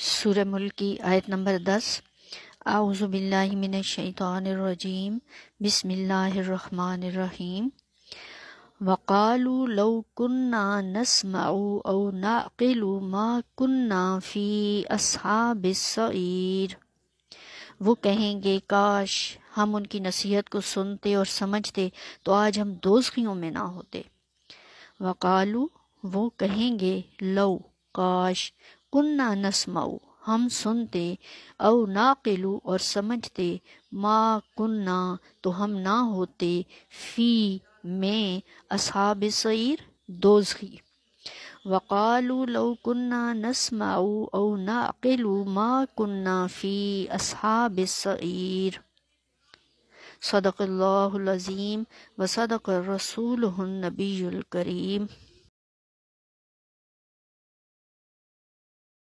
सूरह मुल्क की आयत नंबर 10। आऊज़ु बिल्लाहि मिनश शैतानिर रजीम। बिस्मिल्लाहिर रहमानिर रहीम। वक़ालू लौ कुन्ना नस्मअु औ नअक़िलु मा कुन्ना फ़ी अस्हाबिस सईर। वो कहेंगे काश हम उनकी नसीहत को सुनते और समझते तो आज हम दोज़खियों में ना होते। वक़ालू वो कहेंगे लौ काश कुन्ना नस्मऊ हम सुनते औ नाक़िलु और समझते मा कुन्ना तो हम ना होते फ़ी में अस्हाब सईर दोज़खी। वक़ालू लौ कुन्ना नस्मऊ औ नाक़िलु मा कुन्ना फ़ी अस्हाब सईर। सदक़ल्लाहुल अज़ीम व सदक़ रसूलुहुन नबियुल करीम।